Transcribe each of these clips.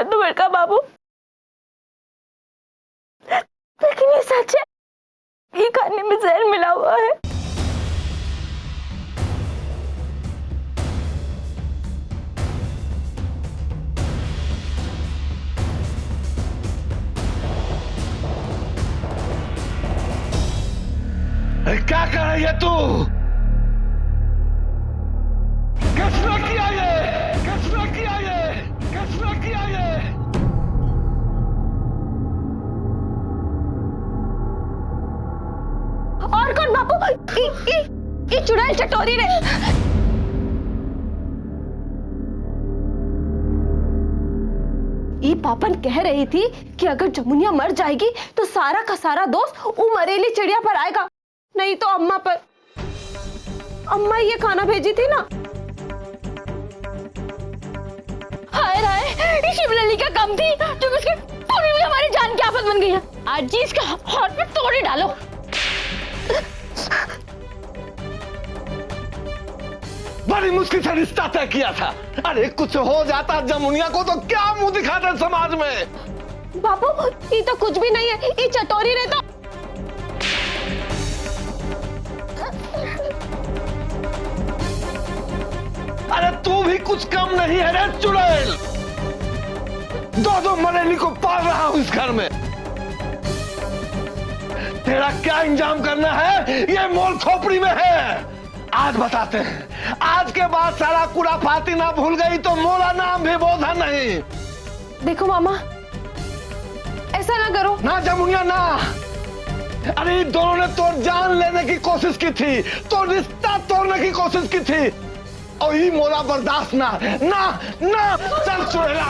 रहने दो बड़का बाबू, लेकिन ये सच है, ये खाने में जहर मिला हुआ है। क्या कर रही है तू? किसने किया ये? किसने किया ये? किसने किया ये? और कौन बापू? ये चुड़ैल चटोरी रे। ये पापन कह रही थी कि अगर जमुनिया मर जाएगी तो सारा का सारा दोष वो मरेली चिड़िया पर आएगा, नहीं तो अम्मा पर। अम्मा ये खाना भेजी थी ना। हाय राय, ये शिवलली का कम थी जो उसके पूरी में हमारी जान की आफत बन गई है। आज जी इसका हाथ में तोड़ ही डालो। बड़ी मुश्किल से रिश्ता तय किया था। अरे कुछ हो जाता जमुनिया को तो क्या मुंह दिखाते समाज में। बापू ये तो कुछ भी नहीं है, ये चटोरी रे। तो अरे तू भी कुछ कम नहीं है रे चुड़ैल। दो मरेली को पाल रहा हूं इस घर में। तेरा क्या इंजाम करना है ये मोल खोपड़ी में है। आज बताते हैं। आज के बाद सारा कूड़ा फाती ना भूल गई तो मोला नाम भी बोधा नहीं। देखो मामा, ऐसा ना करो ना जमुनिया ना। अरे दोनों ने तो जान लेने की कोशिश की थी, तो रिश्ता तोड़ने की कोशिश की थी, और ये मोला बर्दाश्त ना ना ना। चल चुड़ैला।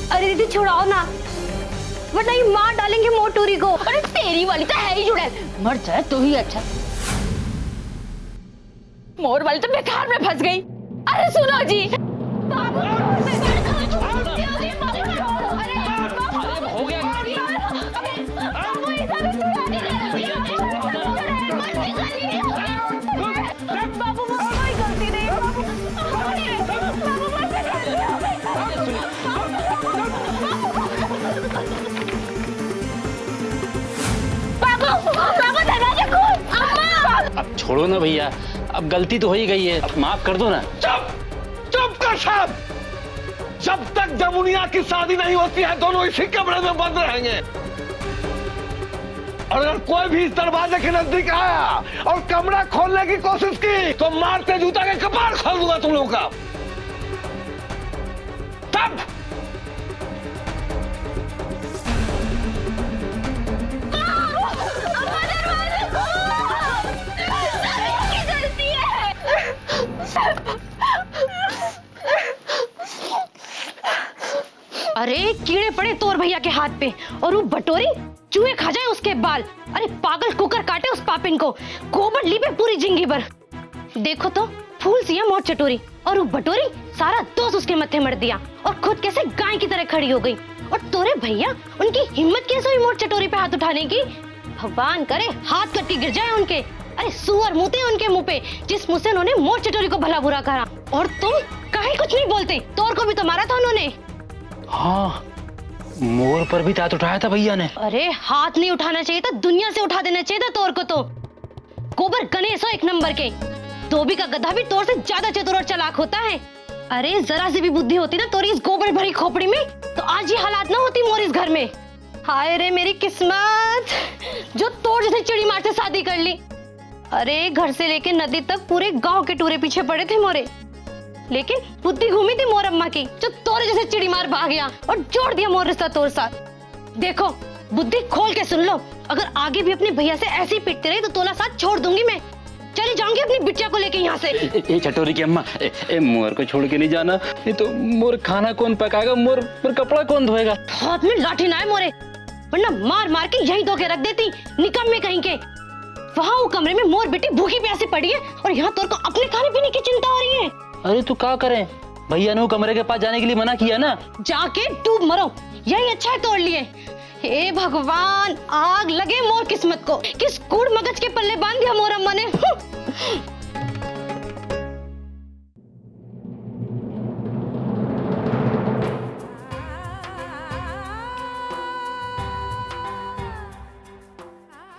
अरे दीदी छुड़ाओ ना, वरना ये मार डालेंगे मोटूरी को। अरे तेरी वाली तो है ही चुड़ैल, मर जाए तो ही अच्छा। मोर वाली तो बेकार में फंस गई। अरे सुनो जी, अब छोड़ो ना भैया, अब गलती तो हो ही गई है, अब माफ कर दो ना। चुप चुप कर सब। जब तक जमुनिया की शादी नहीं होती है दोनों इसी कमरे में बंद रहेंगे। और अगर कोई भी इस दरवाजे के नजदीक आया और कमरा खोलने की कोशिश की तो मारते जूता के कपार खोल दूंगा तुम लोगों का। तब अरे कीड़े पड़े तोर भैया के हाथ पे, और वो बटोरी चूहे खा जाए उसके बाल। अरे पागल कुकर काटे उस पापिन को, गोबर लीपे पूरी जिंदगी भर। देखो तो फूल सी है मोट चटोरी, और वो बटोरी सारा दोष उसके मत्थे मर दिया और खुद कैसे गाय की तरह खड़ी हो गई। और तोरे भैया उनकी हिम्मत कैसे हुई मोट चटोरी पे हाथ उठाने की। भगवान करे हाथ कट के गिर जाए उनके। अरे सुअर मुते उनके मुंह पे जिस मुंह से उन्होंने मोट चटोरी को भला बुरा कहा। और तुम काहे कुछ नहीं बोलते? तोर को भी तो मारा था उन्होंने। हाँ, मोर पर भी हाथ उठाया था भैया ने। अरे हाथ नहीं उठाना चाहिए था, दुनिया से उठा देना चाहिए था तोर को। तो गोबर गणेश हो एक नंबर के। धोबी का गधा भी तोर से ज्यादा चतुर और चालाक होता है। अरे जरा सी भी बुद्धि होती ना तोरी इस गोबर भरी खोपड़ी में तो आज ये हालात ना होती मोर इस घर में। हाय रे मेरी किस्मत जो तोर जैसे चिड़ी मार से शादी कर ली। अरे घर से लेके नदी तक पूरे गांव के टूरे पीछे पड़े थे मोरे, लेकिन बुद्धि घूमी थी मोर अम्मा की जो तोरे जैसे चिड़ी मार भाग गया और जोड़ दिया मोर रिश्ता तोर साथ। देखो बुद्धि खोल के सुन लो, अगर आगे भी अपने भैया से ऐसे ही पिटते रहे तो तोला साथ छोड़ दूंगी मैं। चली जाऊंगी अपनी बिटिया को लेके यहाँ से। ए चटोरी की अम्मा, मोर को छोड़ के नहीं जाना, नहीं तो मोर खाना कौन पकाएगा, मोर कपड़ा कौन धोएगा। हाथ में लाठी ना है मोरे, वरना मार मार के यहीं धो के रख देती निकम्मे कहीं के। वहाँ वो कमरे में मोर बेटी भूखी प्यासी पड़ी है और यहाँ तोर को अपने खाने पीने की चिंता हो रही है। अरे तू क्या करे, भैया ने वो कमरे के पास जाने के लिए मना किया ना। जाके डूब मरो, यही अच्छा है तोड़ लिए। हे भगवान, आग लगे मोर किस्मत को, किस कूड़ मगज के पल्ले बांध दिया मोर अम्मा ने।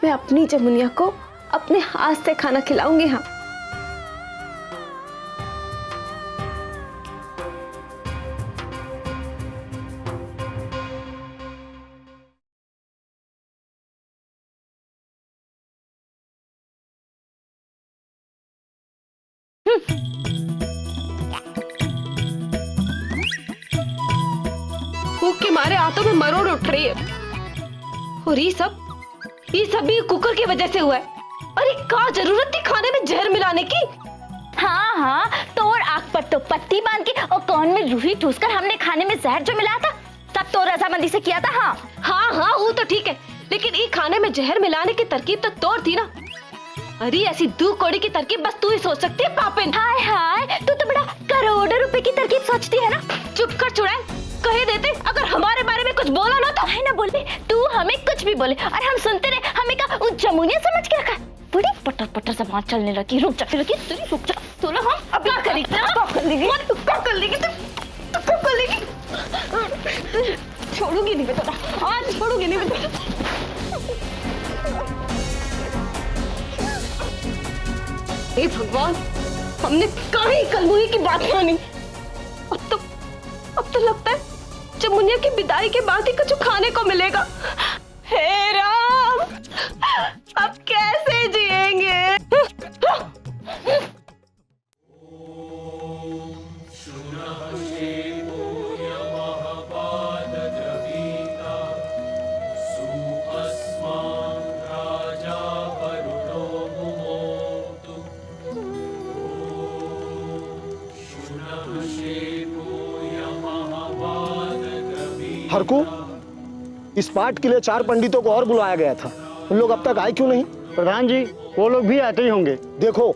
मैं अपनी जमुनिया को अपने हाथ से खाना खिलाऊंगी। हाँ, भूख के मारे आंतों में मरोड़ उठ रही है। और ये सब भी कुकर की वजह से हुआ है। अरे क्या जरूरत थी खाने में जहर मिलाने की? हाँ हाँ, तोर आग पर तो पत्ती बांध के और कौन में रूही ठूसकर हमने खाने में जहर जो मिलाया था सब तो रजामंदी से किया था। हाँ हाँ हाँ, वो तो ठीक है, लेकिन ये खाने में जहर मिलाने की तरकीब तो तोड़ थी ना। अरे ऐसी 2 कौड़ी की तरकीब बस तू ही सोच सकती है पापिन। हाय हाय, तू तो बड़ा करोड़ों रुपए की तरकीब सोचती है ना। चुप कर चुड़ैल, कहे देते अगर हमारे बारे में कुछ बोला ना तो। है ना बोले, तू हमें कुछ भी बोले और हम सुनते रहे, हमें का जमुनिया समझ के रखा। बड़ी पटर पटर जबान चलने लगी। रुक जा रुक जा, तो ना हम अब क्या करेंगे? छोड़ूंगी नहीं बेटा, आज छोड़ूंगी नहीं बेटा। हे भगवान, हमने कहीं कलमुही की बात मानी। अब तो लगता है जमुनिया की विदाई के बाद ही कुछ खाने को मिलेगा। हे राम, अब कैसे जिएंगे? हरकू, इस पाठ के लिए 4 पंडितों को और बुलाया गया था, उन लोग अब तक आए क्यों नहीं? प्रधान जी, वो लोग भी आते ही होंगे। देखो,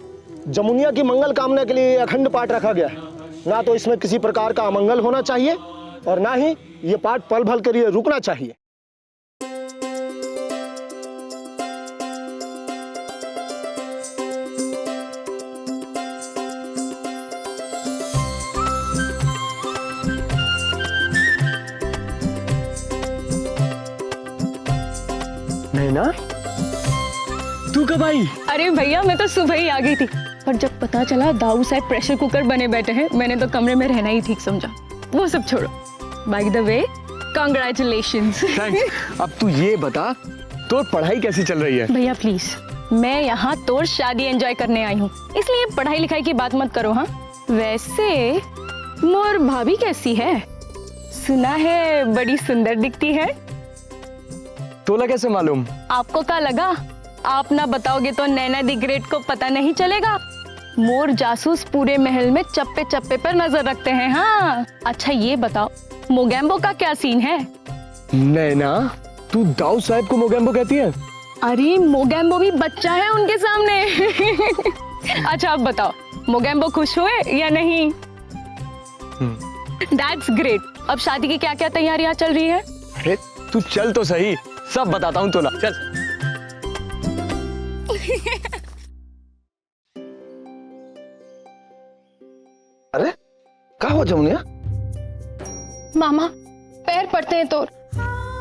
जमुनिया की मंगल कामना के लिए अखंड पाठ रखा गया है। ना तो इसमें किसी प्रकार का अमंगल होना चाहिए और ना ही ये पाठ पल भल के लिए रुकना चाहिए। नैना, तू कब आई? अरे भैया, मैं तो सुबह ही आ गई थी, पर जब पता चला दाऊ साहब प्रेशर कुकर बने बैठे हैं, मैंने तो कमरे में रहना ही ठीक समझा। वो सब छोड़ो, by the way congratulations. Thanks. अब तू ये बता, तो पढ़ाई कैसी चल रही है? भैया प्लीज, मैं यहाँ तोर शादी एंजॉय करने आई हूँ, इसलिए पढ़ाई लिखाई की बात मत करो। हाँ, वैसे मोर भाभी कैसी है? सुना है बड़ी सुंदर दिखती है। तोला कैसे मालूम? आपको क्या लगा, आप ना बताओगे तो नैना दी ग्रेट को पता नहीं चलेगा? मोर जासूस पूरे महल में चप्पे चप्पे पर नजर रखते हैं। हाँ, अच्छा ये बताओ, मोगैम्बो का क्या सीन है? नैना, तू दाऊ साहब को मोगैम्बो कहती है? अरे मोगैम्बो भी बच्चा है उनके सामने। अच्छा अब बताओ, मोगैम्बो खुश हुए या नहीं? That's great। अब शादी की क्या क्या तैयारियां चल रही है? अरे तू चल तो सही, सब बताता हूँ तोला, चल। अरे क्या हुआ जमुनिया? मामा, पैर पड़ते हैं तो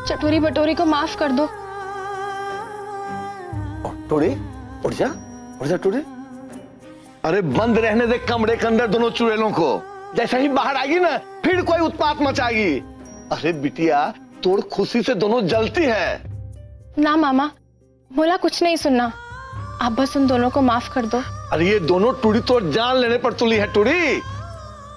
चटोरी बटोरी को माफ कर दो। टूड़ी, उठ जा टूड़ी। अरे बंद रहने दे कमरे के अंदर दोनों चुड़ैलों को। जैसे ही बाहर आएगी ना, फिर कोई उत्पात मचाएगी। अरे बिटिया, तोड़ खुशी से दोनों जलती है। ना मामा, बोला कुछ नहीं सुनना, आप बस उन दोनों को माफ कर दो। अरे ये दोनों टूड़ी तो जान लेने पर तुली है टूड़ी।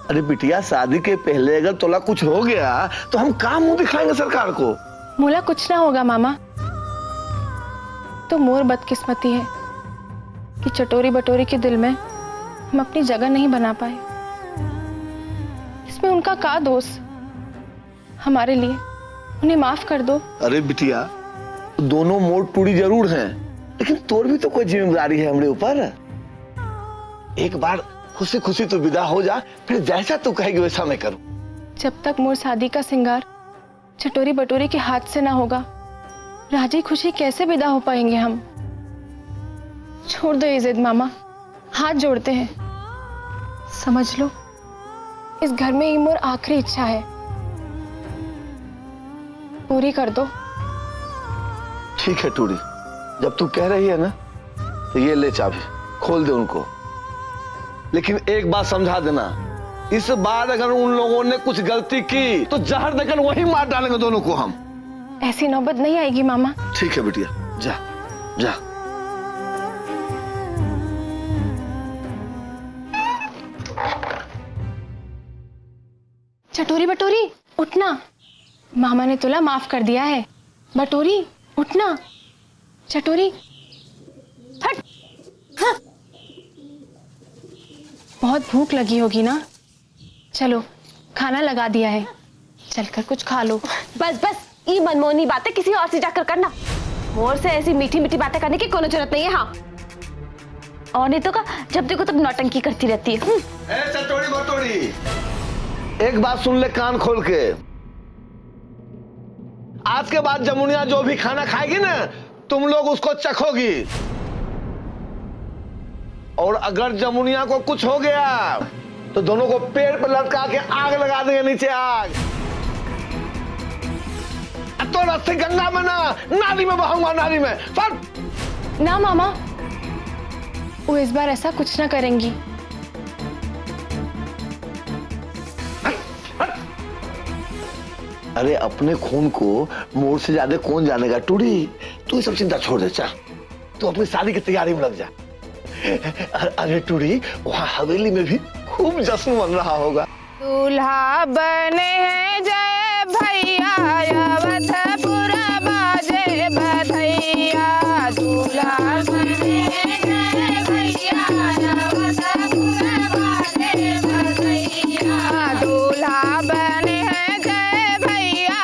अरे बिटिया, शादी के पहले अगर तोला कुछ हो गया तो हम काम मुंह दिखाएंगे सरकार को। मोला कुछ ना होगा मामा, तो मोर बदकिस्मती है कि चटोरी बटोरी के दिल में हम अपनी जगह नहीं बना पाए। इसमें उनका का दोष? हमारे लिए उन्हें माफ कर दो। अरे बिटिया, दोनों मोड़ टूड़ी जरूर हैं, लेकिन तोर भी तो कोई जिम्मेदारी है हमरे ऊपर। एक बार खुशी खुशी तो विदा हो जा, फिर जैसा तू कहेगी वैसा मैं करूं। जब तक मोर शादी का सिंगार चटोरी बटोरी के हाथ से ना होगा, राजी खुशी कैसे विदा हो पाएंगे हम? छोड़ दो ये जिद मामा, हाथ जोड़ते हैं। समझ लो, इस घर में ये मोर आखिरी इच्छा है, पूरी कर दो। ठीक है टूड़ी, जब तू कह रही है ना तो ये ले चाबी, खोल दे उनको। लेकिन एक बात समझा देना, इस बार अगर उन लोगों ने कुछ गलती की तो जहर देकर वहीं मार डालेंगे दोनों को हम। ऐसी नौबत नहीं आएगी मामा। ठीक है बिटिया, जा जा। चटोरी बटोरी उठना, मामा ने तुला माफ कर दिया है। बटोरी उठना, चटोरी हट। हाँ। बहुत भूख लगी होगी ना, चलो खाना लगा दिया है, चलकर कुछ खा लो। बस बस, ये मनमोहनी बातें किसी और से जाकर करना। मोर से ऐसी मीठी मीठी बातें करने की कोई जरूरत नहीं है। हाँ, और नहीं तो का जब देखो तब नौटंकी करती रहती है। ए चटोरी बटोरी, एक बात सुन ले कान खोल के। आज के बाद जमुनिया जो भी खाना खाएगी ना, तुम लोग उसको चखोगी। और अगर जमुनिया को कुछ हो गया तो दोनों को पेड़ पर लटका के आग लगा देंगे, नीचे आग। तो रस्सी गंगा में ना नाली में बहाऊंगा, नाली में। फट। ना मामा, वो इस बार ऐसा कुछ ना करेंगी। अरे अपने खून को मोर से ज्यादा कौन जानेगा टूडी। तू ये सब चिंता छोड़ दे, चल तू अपनी शादी की तैयारी में लग जा। अरे टूडी, वहाँ हवेली में भी खूब जश्न मन रहा होगा। दूल्हा बने हैं जय भैया, अवधपुर बाजे बधैया। दूल्हा बने हैं जय भैया, अवधपुर बाजे बधैया। दूल्हा बने हैं जय भैया,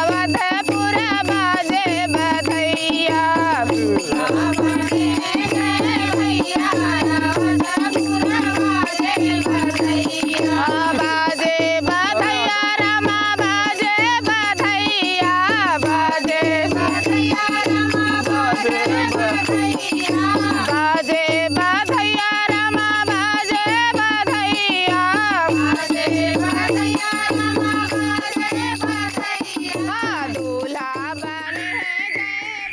अवधपुर बाजे बधैया। दूल्हा बने हैं जय भैया, अवधपुर बाजे बधैया। बाजे बधैया रमा, बाजे बधैया, बाजे बधैया रमा, बाजे बधैया। बाजे बधैया रमा, बाजे बधैया, बाजे बधैया रमा, बाजे बधैया। दूल्हा बने हैं जय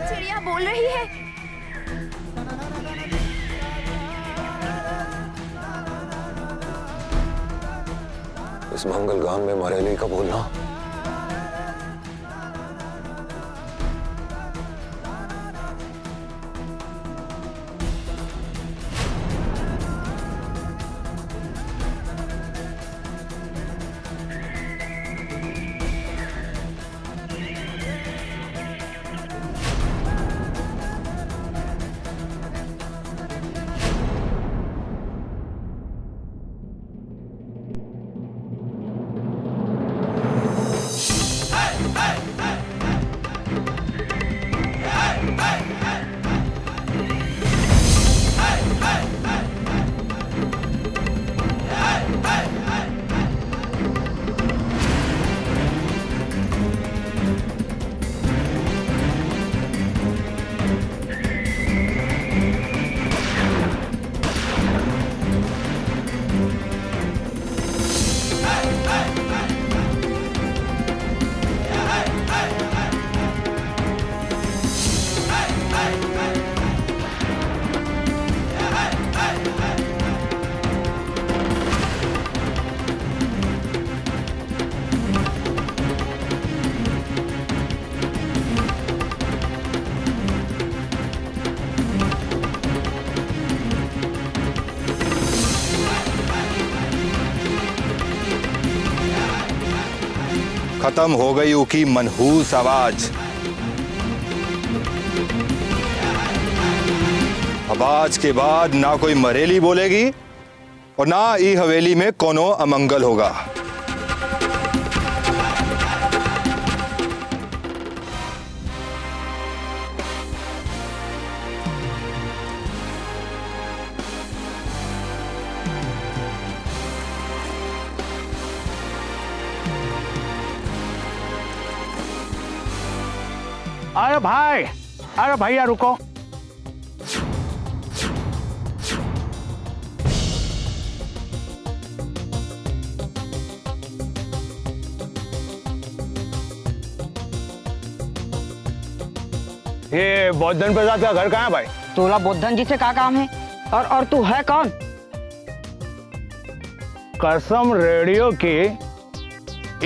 चिड़िया बोल रही है। इस मंगल गान में मरेली का बोलना खत्म हो गई उकी मनहूस आवाज। अब आज के बाद ना कोई मरेली बोलेगी और ना ई हवेली में कोनो अमंगल होगा। अरे भाई, अरे भैया रुको। ये बौद्धन प्रसाद का घर कहाँ है भाई? तोला बुद्धन जी से क्या काम है? और तू है कौन? कसम रेडियो की,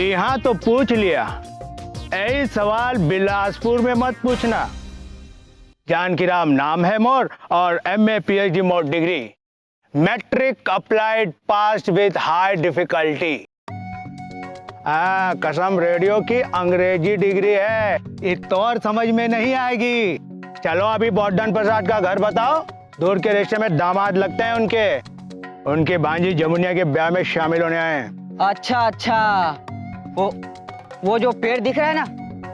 यहाँ तो पूछ लिया, यही सवाल बिलासपुर में मत पूछना। जानकी राम नाम है मोर और MA PhD more degree, matric applied pass with high difficulty. कसम रेडियो की अंग्रेजी डिग्री है, ये तो और समझ में नहीं आएगी। चलो अभी बौद्धन प्रसाद का घर बताओ। दूर के रिश्ते में दामाद लगते हैं उनके भांजी जमुनिया के ब्याह में शामिल होने आए हैं। अच्छा, वो जो पेड़ दिख रहा है ना,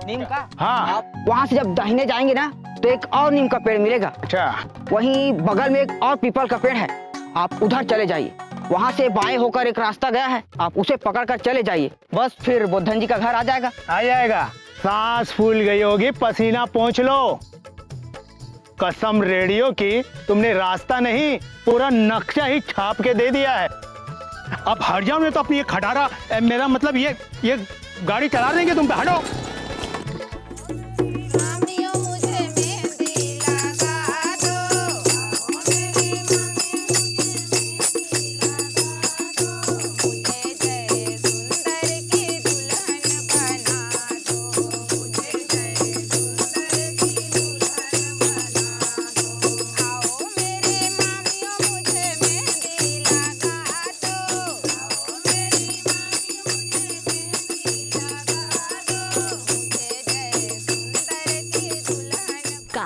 नीम का, हाँ, आप वहाँ से जब दाहिने जाएंगे ना तो एक और नीम का पेड़ मिलेगा। अच्छा, वहीं बगल में एक और पीपल का पेड़ है, आप उधर चले जाइए। वहाँ से बाएं होकर एक रास्ता गया है, आप उसे पकड़कर चले जाइए, बस फिर बुद्धन जी का घर आ जाएगा। सांस फूल गई होगी, पसीना पोंछ लो। कसम रेडियो की, तुमने रास्ता नहीं पूरा नक्शा ही छाप के दे दिया है। अब हट जाओ, नहीं तो अपनी ये खटारा, मेरा मतलब ये गाड़ी चला देंगे तुम पे। हटो।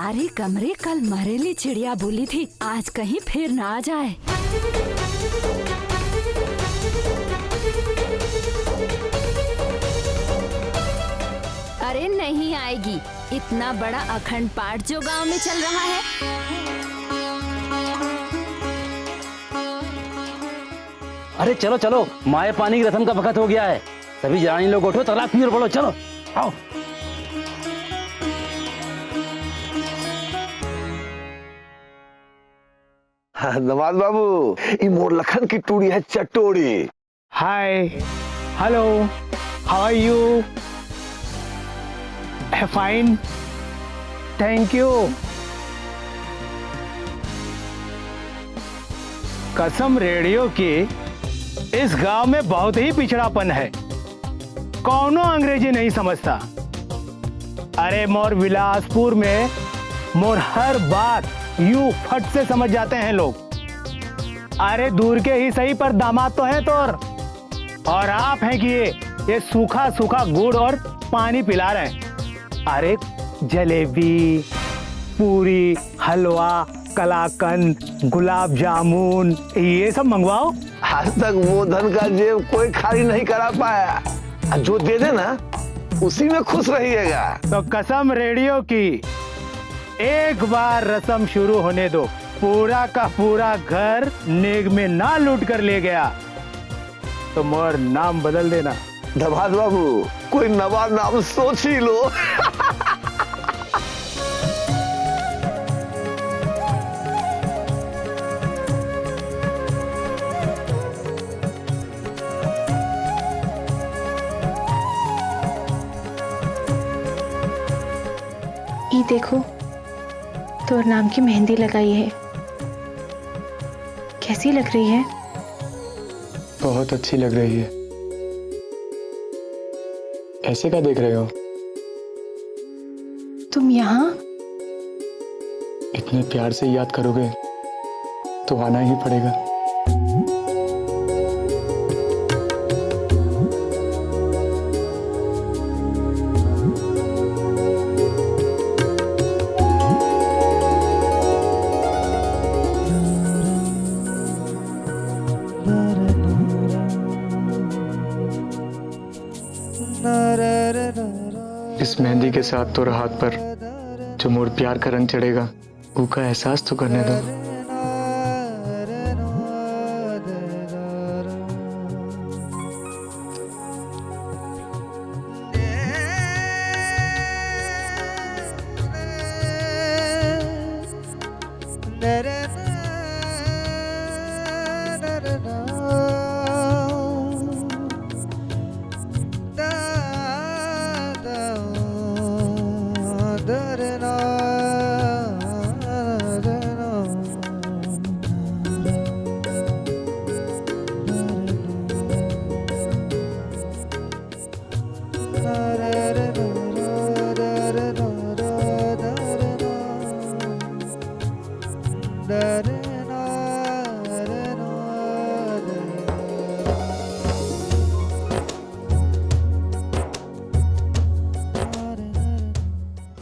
अरे कमरे, कल मरेली चिड़िया बोली थी आज कहीं फिर ना आ जाए। अरे नहीं आएगी, इतना बड़ा अखंड पाठ जो गांव में चल रहा है। अरे चलो चलो, माए पानी की रस्म का वक्त हो गया है। सभी जानी लोग उठो, तलाक पीर बोलो, चलो आओ। नवाज बाबू, ये मोर लखन की टूड़ी है चटोड़ी। Hi, hello, how are you? Fine, thank you. कसम रेडियो की, इस गांव में बहुत ही पिछड़ापन है, कौनो अंग्रेजी नहीं समझता। अरे मोर बिलासपुर में मोर हर बात यूं फट से समझ जाते हैं लोग। अरे दूर के ही सही पर दामाद तो हैं तोर, और आप हैं कि ये सूखा सूखा गुड़ और पानी पिला रहे हैं। अरे जलेबी, पूरी, हलवा, कलाकंद, गुलाब जामुन, ये सब मंगवाओ। आज तक वो धन का जेब कोई खाली नहीं करा पाया, जो दे दे ना उसी में खुश रहिएगा। तो कसम रेडियो की, एक बार रस्म शुरू होने दो, पूरा का पूरा घर नेग में ना लूट कर ले गया तो मोर नाम बदल देना। नवाज बाबू, कोई नवा नाम सोच ही लो। ये देखो, तोर नाम की मेहंदी लगाई है, कैसी लग रही है? बहुत अच्छी लग रही है। ऐसे क्या देख रहे हो? तुम यहाँ? इतने प्यार से याद करोगे तो आना ही पड़ेगा। इस मेहंदी के साथ तोरा हाथ पर जो मोर प्यार का रंग चढ़ेगा, वो का एहसास तो करने दो।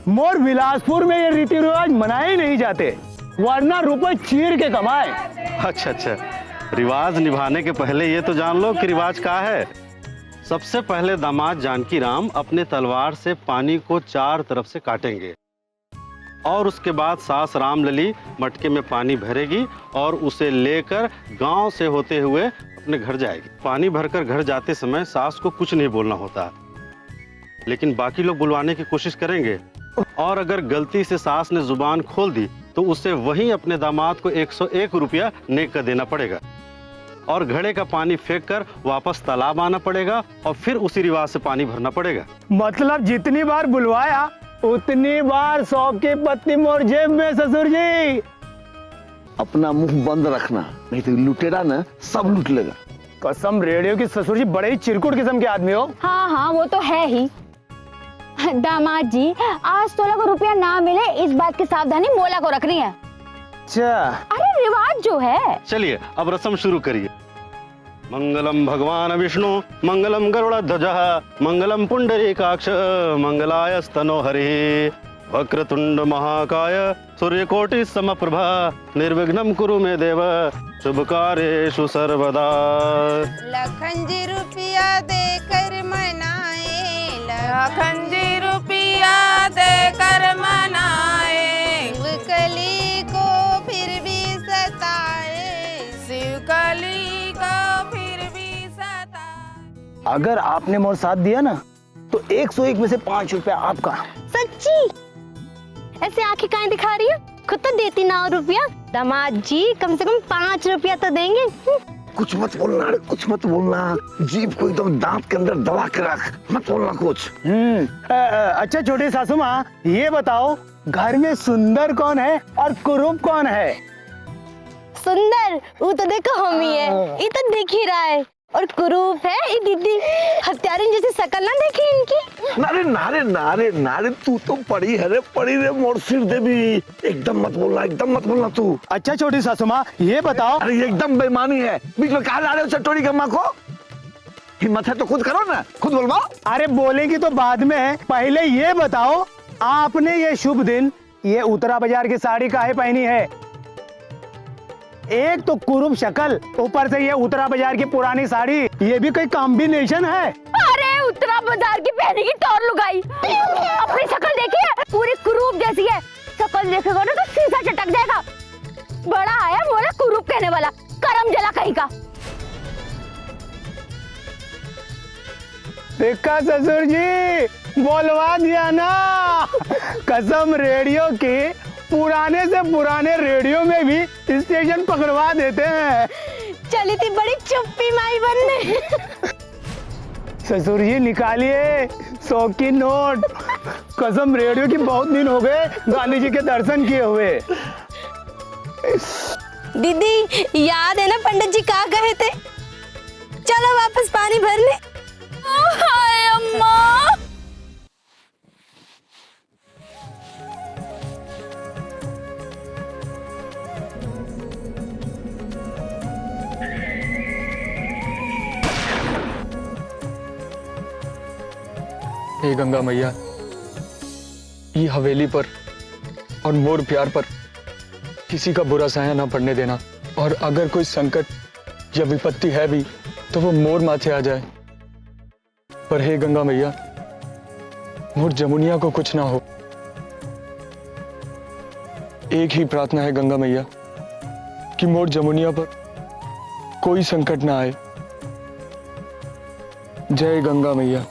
मोर बिलासपुर में ये रीति रिवाज मनाए ही नहीं जाते, वरना रुपए चीर के कमाए। अच्छा अच्छा, रिवाज निभाने के पहले ये तो जान लो कि रिवाज क्या है। सबसे पहले दामाद जानकी राम अपने तलवार से पानी को चार तरफ से काटेंगे और उसके बाद सास रामलली मटके में पानी भरेगी और उसे लेकर गांव से होते हुए अपने घर जाएगी। पानी भरकर घर जाते समय सास को कुछ नहीं बोलना होता, लेकिन बाकी लोग बुलवाने की कोशिश करेंगे और अगर गलती से सास ने जुबान खोल दी तो उसे वहीं अपने दामाद को 101 रुपया नेक कर देना पड़ेगा और घड़े का पानी फेंक कर वापस तालाब आना पड़ेगा और फिर उसी रिवाज से पानी भरना पड़ेगा। मतलब जितनी बार बुलवाया उतनी बार 100 की पत्ती मोर जेब में ससुर जी। अपना मुंह बंद रखना, नहीं तो लुटेरा ना सब लूट लेगा। कसम रेडियो की ससुर जी, बड़े ही चिरकुट किस्म के आदमी हो। हाँ हाँ वो तो है ही। दामाद जी, आज 16 को रुपया ना मिले इस बात की सावधानी मोला को रखनी है। अच्छा, अरे रिवाज जो है। चलिए अब रस्म शुरू करिए। मंगलम भगवान विष्णु मंगलम गरुड़ध्वजः मंगलम पुंडरीकाक्ष मंगलायस्तनो हरिः वक्रतुंड महाकाय सूर्यकोटि समप्रभा निर्विघ्नं कुरु मे देव शुभ कार्येषु सर्वदा। लखन जी रुपया देकर मनाए, लखन जी रुपया देकर मनाए, शिवकली को फिर भी सताए, शिवकली को फिर भी सताए। अगर आपने मोर साथ दिया ना तो 101 में से 5 रुपया आपका। सच्ची? ऐसे आंखें काहे दिखा रही हो? खुद तो देती ना रुपया। दामाद जी कम से कम 5 रुपया तो देंगे। कुछ मत बोलना रे, कुछ मत बोलना, जीभ को एकदम दांत के अंदर दबा के रख, मत बोलना कुछ। अच्छा छोटी सासू माँ, ये बताओ घर में सुंदर कौन है और कुरूप कौन है? सुंदर वो तो देखो हम ही है, ये तो दिख ही रहा है। और कुरूप है ये दीदी, हत्यारिन जैसी शकल ना देखी इनकी। नारे नारे नारे नारे, तू तो पड़ी है रे, पड़ी रे मोर सिर देवी। एकदम मत बोलना, एकदम मत बोलना तू। अच्छा छोटी सासू माँ, ये बताओ। अरे ये एकदम बेईमानी है, बीच में कहा ला रहे हो चटोरी गम्मा को? हिम्मत है तो खुद करो ना, खुद बोलवाओ। अरे बोलेंगी तो बाद में, पहले ये बताओ आपने ये शुभ दिन ये उत्तरा बाजार की साड़ी काहे पहनी है? एक तो कुरूप शक्ल, ऊपर से ये उत्तरा बाजार की पुरानी साड़ी, ये भी कोई कॉम्बिनेशन है? अरे उत्तरा बाजार की पहने की टौर लुगाई, अपनी शक्ल देखिए, पूरी कुरूप जैसी है। शक्ल देखेगा ना तो सीधा चटक जाएगा। बड़ा आया बोला कुरूप कहने वाला, करम जला कहीं का। देखा ससुर जी, बोलवा दिया ना। कसम रेडियो की, पुराने से पुराने रेडियो में भी स्टेशन पकड़वा देते हैं। चली थी बड़ी चुप्पी माई बनने। ससुर जी निकालिए 100 की नोट। कसम रेडियो की, बहुत दिन हो गए गांधी जी के दर्शन किए हुए। दीदी याद है ना पंडित जी क्या कहे थे? चलो वापस पानी भर ले। हाय अम्मा। हे गंगा मैया, ये हवेली पर और मोर प्यार पर किसी का बुरा साया ना पड़ने देना, और अगर कोई संकट या विपत्ति है भी तो वो मोर माथे आ जाए। पर हे गंगा मैया, मोर जमुनिया को कुछ ना हो। एक ही प्रार्थना है गंगा मैया कि मोर जमुनिया पर कोई संकट ना आए। जय गंगा मैया।